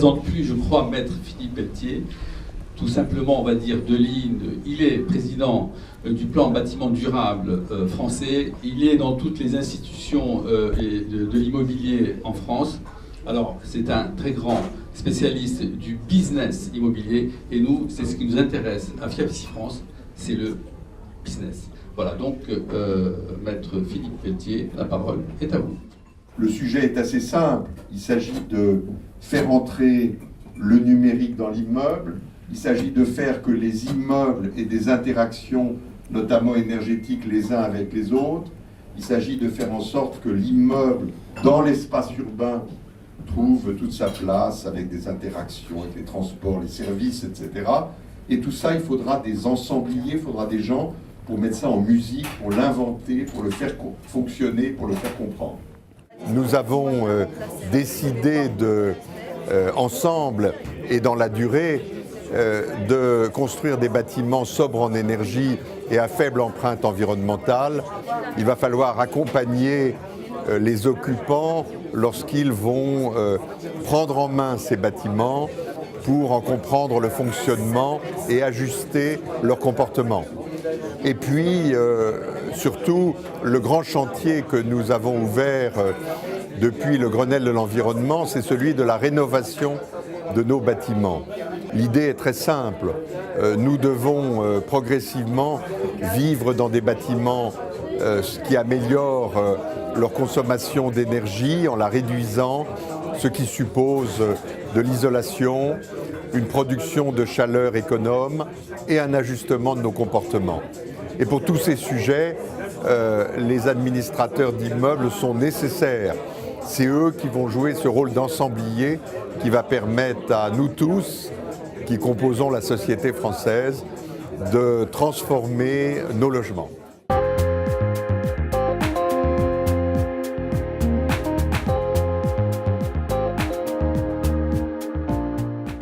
présente plus, je crois, Maître Philippe Pelletier. Tout simplement, on va dire, de l'INE. Il est président du plan bâtiment durable français. Il est dans toutes les institutions de l'immobilier en France. Alors, c'est un très grand spécialiste du business immobilier. Et nous, c'est ce qui nous intéresse à FIAPSI France, c'est le business. Voilà, donc, Maître Philippe Pelletier, la parole est à vous. Le sujet est assez simple. Il s'agit de faire entrer le numérique dans l'immeuble. Il s'agit de faire que les immeubles aient des interactions, notamment énergétiques, les uns avec les autres. Il s'agit de faire en sorte que l'immeuble, dans l'espace urbain, trouve toute sa place avec des interactions, avec les transports, les services, etc. Et tout ça, il faudra des ensembliers, il faudra des gens pour mettre ça en musique, pour l'inventer, pour le faire fonctionner, pour le faire comprendre. Nous avons décidé ensemble et dans la durée de construire des bâtiments sobres en énergie et à faible empreinte environnementale. Il va falloir accompagner les occupants lorsqu'ils vont prendre en main ces bâtiments pour en comprendre le fonctionnement et ajuster leur comportement. Et puis, surtout, le grand chantier que nous avons ouvert depuis le Grenelle de l'environnement, c'est celui de la rénovation de nos bâtiments. L'idée est très simple. Nous devons progressivement vivre dans des bâtiments qui améliorent leur consommation d'énergie en la réduisant, ce qui suppose de l'isolation, une production de chaleur économe et un ajustement de nos comportements. Et pour tous ces sujets, les administrateurs d'immeubles sont nécessaires. C'est eux qui vont jouer ce rôle d'ensemblier qui va permettre à nous tous, qui composons la société française, de transformer nos logements.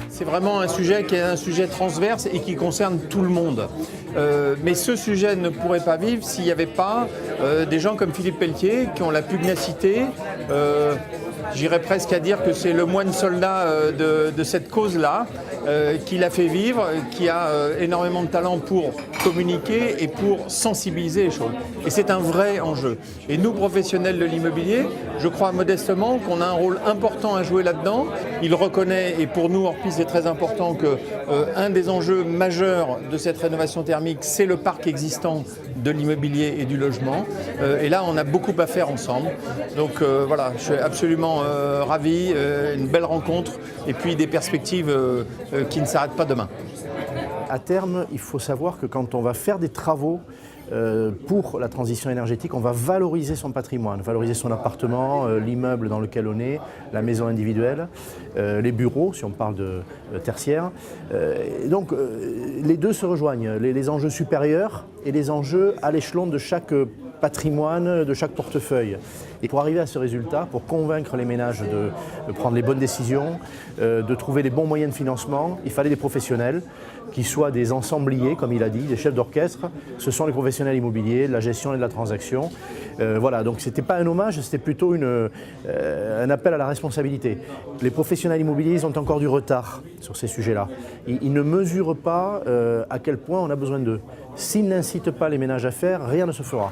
C'est vraiment un sujet qui est un sujet transverse et qui concerne tout le monde. Mais ce sujet ne pourrait pas vivre s'il n'y avait pas des gens comme Philippe Pelletier qui ont la pugnacité. J'irais presque à dire que c'est le moine soldat de cette cause-là, qui l'a fait vivre, qui a énormément de talent pour communiquer et pour sensibiliser les choses. Et c'est un vrai enjeu. Et nous, professionnels de l'immobilier, je crois modestement qu'on a un rôle important à jouer là-dedans. Il reconnaît, et pour nous, Orpi, c'est très important, qu'un des enjeux majeurs de cette rénovation thermique, c'est le parc existant de l'immobilier et du logement. Et là, on a beaucoup à faire ensemble. Donc voilà, je suis absolument ravi, une belle rencontre et puis des perspectives qui ne s'arrêtent pas demain. À terme, il faut savoir que quand on va faire des travaux pour la transition énergétique, on va valoriser son patrimoine, valoriser son appartement, l'immeuble dans lequel on est, la maison individuelle, les bureaux, si on parle de tertiaire. Donc les deux se rejoignent, les enjeux supérieurs et les enjeux à l'échelon de chaque patrimoine, de chaque portefeuille. Et pour arriver à ce résultat, pour convaincre les ménages de prendre les bonnes décisions, de trouver les bons moyens de financement, il fallait des professionnels qui soient des ensembliers, comme il a dit, des chefs d'orchestre. Ce sont les professionnels immobiliers, de la gestion et de la transaction. Voilà, donc ce n'était pas un hommage, c'était plutôt un appel à la responsabilité. Les professionnels immobiliers, ils ont encore du retard sur ces sujets-là. Ils ne mesurent pas à quel point on a besoin d'eux. S'ils n'incitent pas les ménages à faire, rien ne se fera.